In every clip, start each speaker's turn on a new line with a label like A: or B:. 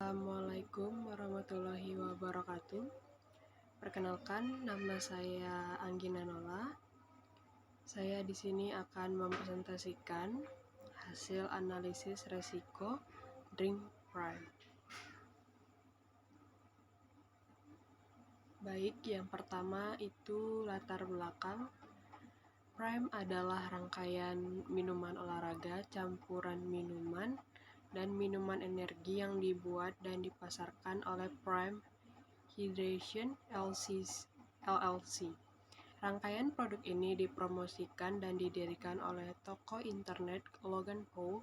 A: Assalamualaikum warahmatullahi wabarakatuh. Perkenalkan, nama saya Anggina Nola. Saya di sini akan mempresentasikan hasil analisis resiko Dream Prime. Baik, yang pertama itu latar belakang. Prime adalah rangkaian minuman olahraga, campuran minuman, dan minuman energi yang dibuat dan dipasarkan oleh Prime Hydration LLC. Rangkaian produk ini dipromosikan dan didirikan oleh toko internet Logan Paul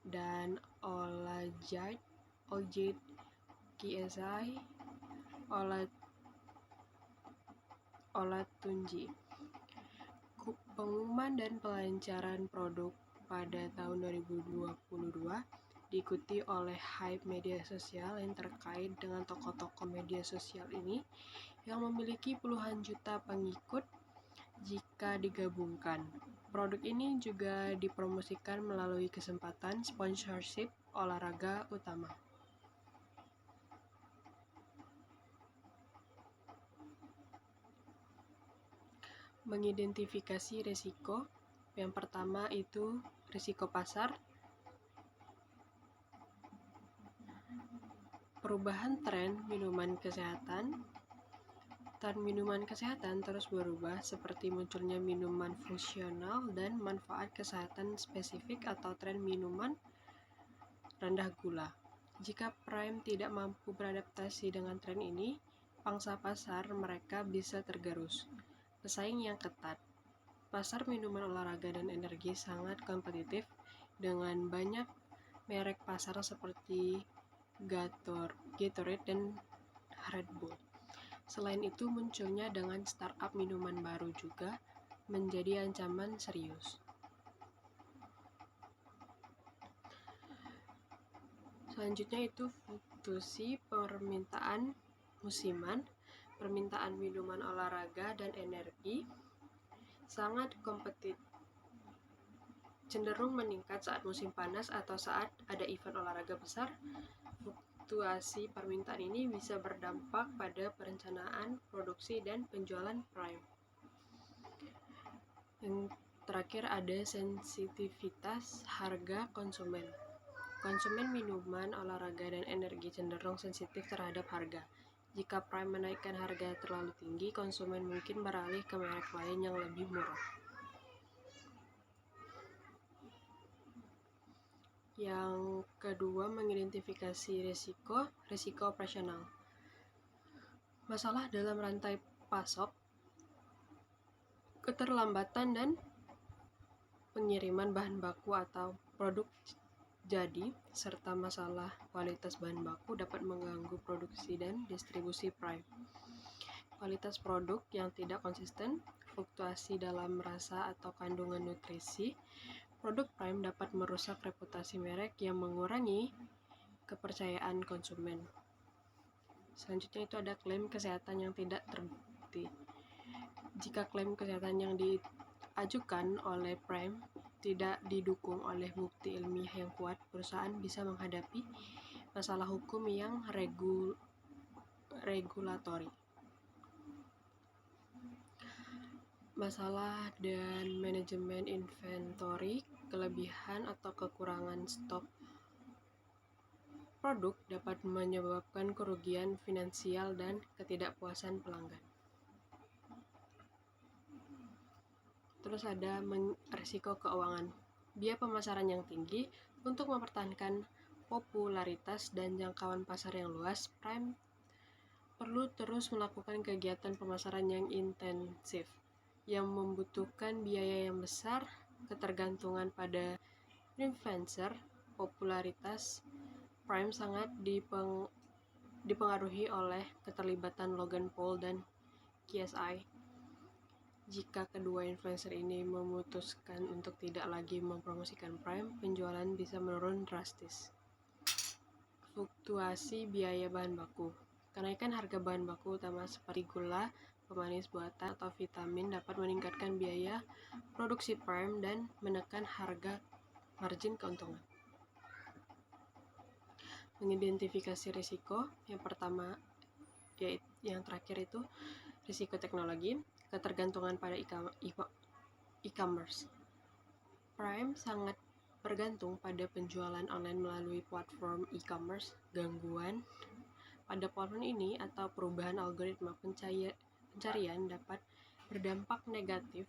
A: dan Olajide KSI Olatunji. Pengumuman dan pelancaran produk pada tahun 2022 diikuti oleh hype media sosial yang terkait dengan toko-toko media sosial ini yang memiliki puluhan juta pengikut jika digabungkan. Produk ini juga dipromosikan melalui kesempatan sponsorship olahraga utama. Mengidentifikasi risiko. Yang pertama itu risiko pasar. Perubahan tren minuman kesehatan. Tren minuman kesehatan terus berubah seperti munculnya minuman fungsional dan manfaat kesehatan spesifik atau tren minuman rendah gula. Jika Prime tidak mampu beradaptasi dengan tren ini, pangsa pasar mereka bisa tergerus. Pesaing yang ketat. Pasar minuman olahraga dan energi sangat kompetitif dengan banyak merek pasar seperti Gatorade dan Red Bull. Selain itu, munculnya dengan startup minuman baru juga menjadi ancaman serius. Selanjutnya itu fluktuasi permintaan musiman. Permintaan minuman olahraga dan energi sangat kompetitif, cenderung meningkat saat musim panas atau saat ada event olahraga besar. Fluktuasi permintaan ini bisa berdampak pada perencanaan, produksi, dan penjualan Prime. Yang terakhir ada sensitivitas harga konsumen. Konsumen minuman olahraga dan energi cenderung sensitif terhadap harga. Jika Prime menaikkan harga terlalu tinggi, konsumen mungkin beralih ke merek lain yang lebih murah. Yang kedua, mengidentifikasi risiko operasional. Masalah dalam rantai pasok, keterlambatan dan pengiriman bahan baku atau produk jadi, serta masalah kualitas bahan baku dapat mengganggu produksi dan distribusi Prime. Kualitas produk yang tidak konsisten, fluktuasi dalam rasa atau kandungan nutrisi, produk Prime dapat merusak reputasi merek yang mengurangi kepercayaan konsumen. Selanjutnya itu ada klaim kesehatan yang tidak terbukti. Jika klaim kesehatan yang diajukan oleh Prime tidak didukung oleh bukti ilmiah yang kuat, perusahaan bisa menghadapi masalah hukum yang regulatori. Masalah dan manajemen inventory, kelebihan atau kekurangan stok produk dapat menyebabkan kerugian finansial dan ketidakpuasan pelanggan. Terus ada risiko keuangan. Biaya pemasaran yang tinggi. Untuk mempertahankan popularitas dan jangkauan pasar yang luas, Prime perlu terus melakukan kegiatan pemasaran yang intensif, yang membutuhkan biaya yang besar, ketergantungan pada influencer. Popularitas Prime sangat dipengaruhi oleh keterlibatan Logan Paul dan KSI. Jika kedua influencer ini memutuskan untuk tidak lagi mempromosikan Prime, penjualan bisa menurun drastis. Fluktuasi biaya bahan baku. Kenaikan harga bahan baku utama seperti gula, pemanis buatan, atau vitamin dapat meningkatkan biaya produksi Prime dan menekan harga margin keuntungan. mengidentifikasi risiko. Yang pertama, yaitu yang terakhir itu risiko teknologi, ketergantungan pada e-commerce. Prime sangat bergantung pada penjualan online melalui platform e-commerce. Gangguan pada platform ini atau perubahan algoritma pencarian dapat berdampak negatif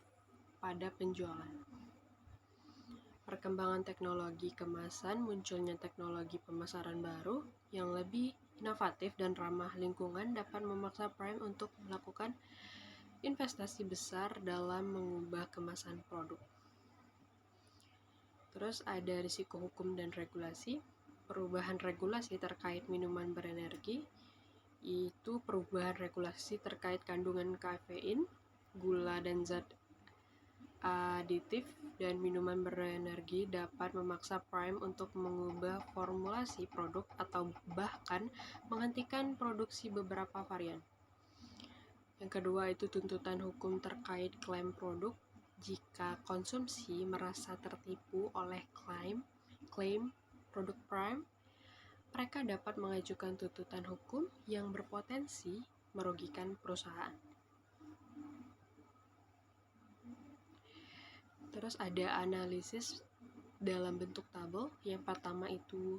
A: pada penjualan. Perkembangan teknologi kemasan, munculnya teknologi pemasaran baru yang lebih inovatif dan ramah lingkungan dapat memaksa Prime untuk melakukan investasi besar dalam mengubah kemasan produk. Terus ada risiko hukum dan regulasi. Perubahan regulasi terkait minuman berenergi, itu perubahan regulasi terkait kandungan kafein, gula dan zat aditif dan minuman berenergi dapat memaksa Prime untuk mengubah formulasi produk atau bahkan menghentikan produksi beberapa varian. Yang kedua itu tuntutan hukum terkait klaim produk. Jika konsumsi merasa tertipu oleh klaim produk Prime, mereka dapat mengajukan tuntutan hukum yang berpotensi merugikan perusahaan. Terus ada analisis dalam bentuk tabel. Yang pertama itu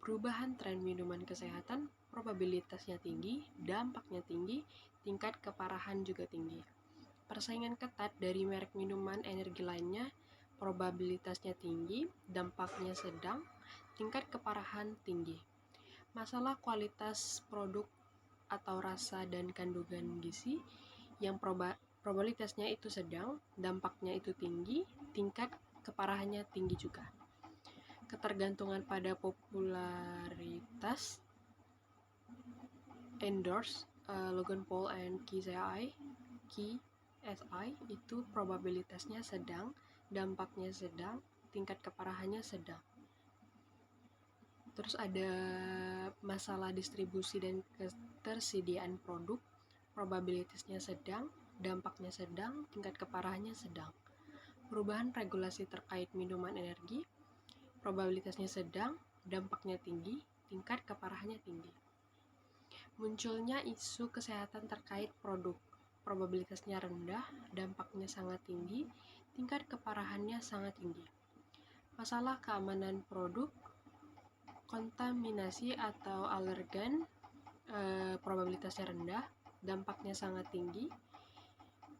A: perubahan tren minuman kesehatan, probabilitasnya tinggi, dampaknya tinggi, tingkat keparahan juga tinggi. Persaingan ketat dari merek minuman energi lainnya, probabilitasnya tinggi, dampaknya sedang, tingkat keparahan tinggi. Masalah kualitas produk atau rasa dan kandungan gizi yang probabilitasnya itu sedang, dampaknya itu tinggi, tingkat keparahannya tinggi juga. Ketergantungan pada popularitas, endorse, Logan Paul and KSI itu probabilitasnya sedang, dampaknya sedang, tingkat keparahannya sedang. Terus ada masalah distribusi dan ketersediaan produk, probabilitasnya sedang, dampaknya sedang, tingkat keparahannya sedang. Perubahan regulasi terkait minuman energi, probabilitasnya sedang, dampaknya tinggi, tingkat keparahannya tinggi. Munculnya isu kesehatan terkait produk, probabilitasnya rendah, dampaknya sangat tinggi, tingkat keparahannya sangat tinggi. Masalah keamanan produk, kontaminasi atau alergen, probabilitasnya rendah, dampaknya sangat tinggi,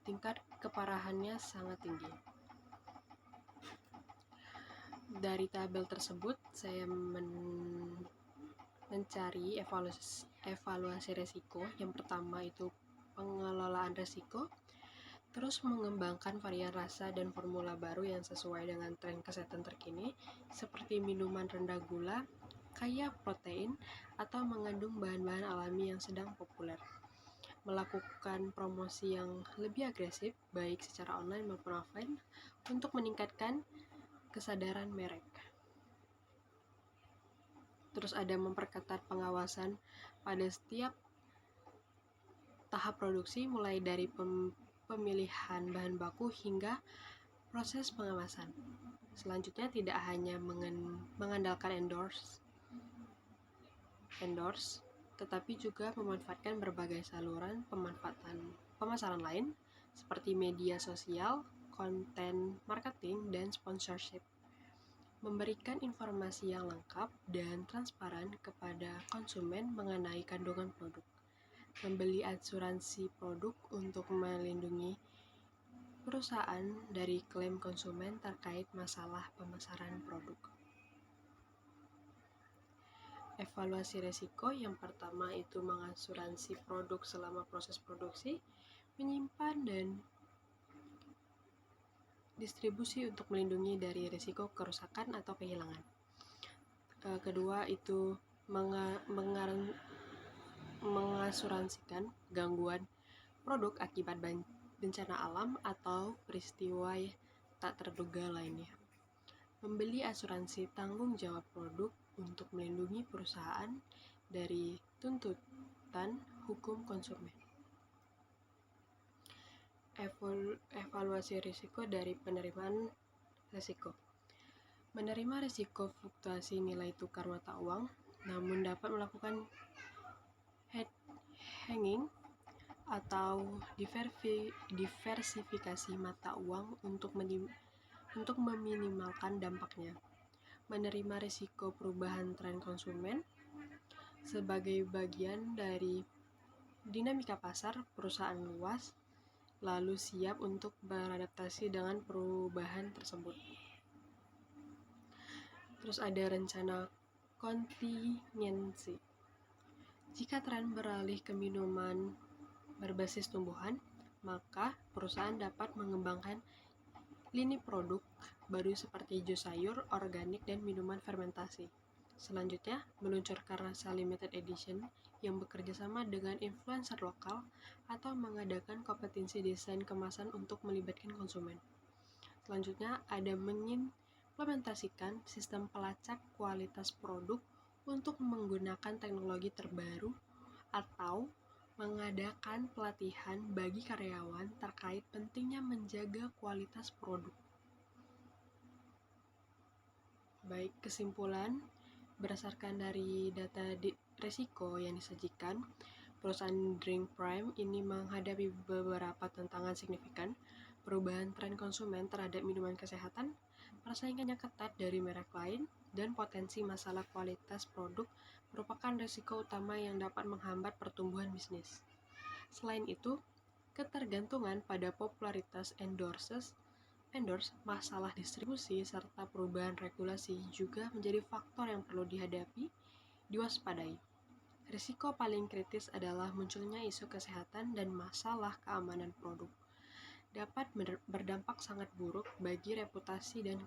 A: tingkat keparahannya sangat tinggi. Dari tabel tersebut, saya mencari evaluasi risiko. Yang pertama itu pengelolaan risiko, terus mengembangkan varian rasa dan formula baru yang sesuai dengan tren kesehatan terkini, seperti minuman rendah gula, kaya protein, atau mengandung bahan-bahan alami yang sedang populer. Melakukan promosi yang lebih agresif, baik secara online maupun offline, untuk meningkatkan kesadaran merek. Terus ada memperketat pengawasan pada setiap tahap produksi, mulai dari pemilihan bahan baku hingga proses pengawasan. Selanjutnya tidak hanya mengandalkan endorse, tetapi juga memanfaatkan berbagai saluran pemasaran lain seperti media sosial, konten marketing, dan sponsorship. Memberikan informasi yang lengkap dan transparan kepada konsumen mengenai kandungan produk. Membeli asuransi produk untuk melindungi perusahaan dari klaim konsumen terkait masalah pemasaran produk. Evaluasi risiko, yang pertama itu mengasuransi produk selama proses produksi, menyimpan dan distribusi untuk melindungi dari risiko kerusakan atau kehilangan. Kedua itu mengasuransikan gangguan produk akibat bencana alam atau peristiwa tak terduga lainnya. Membeli asuransi tanggung jawab produk untuk melindungi perusahaan dari tuntutan hukum konsumen. Evaluasi risiko dari penerimaan risiko. Menerima risiko fluktuasi nilai tukar mata uang, namun dapat melakukan hedging atau diversifikasi mata uang untuk meminimalkan dampaknya. Menerima risiko perubahan tren konsumen sebagai bagian dari dinamika pasar perusahaan luas, lalu siap untuk beradaptasi dengan perubahan tersebut. Terus ada rencana kontingensi. Jika tren beralih ke minuman berbasis tumbuhan, maka perusahaan dapat mengembangkan lini produk baru seperti jus sayur, organik, dan minuman fermentasi. Selanjutnya, meluncurkan rasa limited edition yang bekerja sama dengan influencer lokal atau mengadakan kompetisi desain kemasan untuk melibatkan konsumen. Selanjutnya, ada mengimplementasikan sistem pelacak kualitas produk untuk menggunakan teknologi terbaru atau mengadakan pelatihan bagi karyawan terkait pentingnya menjaga kualitas produk. Baik, kesimpulan berdasarkan dari data risiko yang disajikan, perusahaan Drink Prime ini menghadapi beberapa tantangan signifikan: perubahan tren konsumen terhadap minuman kesehatan, persaingan yang ketat dari merek lain, dan potensi masalah kualitas produk merupakan risiko utama yang dapat menghambat pertumbuhan bisnis. Selain itu, ketergantungan pada popularitas endorse, masalah distribusi, serta perubahan regulasi juga menjadi faktor yang perlu diwaspadai. Risiko paling kritis adalah munculnya isu kesehatan dan masalah keamanan produk. Dapat berdampak sangat buruk bagi reputasi dan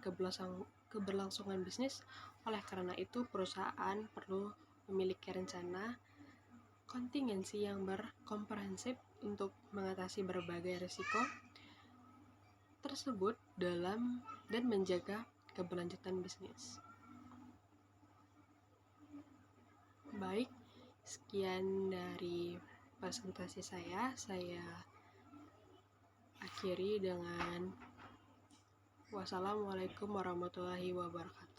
A: keberlangsungan bisnis. Oleh karena itu, perusahaan perlu memiliki rencana kontingensi yang berkomprehensif untuk mengatasi berbagai risiko tersebut dan menjaga keberlanjutan bisnis. Baik, sekian dari presentasi saya akhiri dengan wassalamualaikum warahmatullahi wabarakatuh.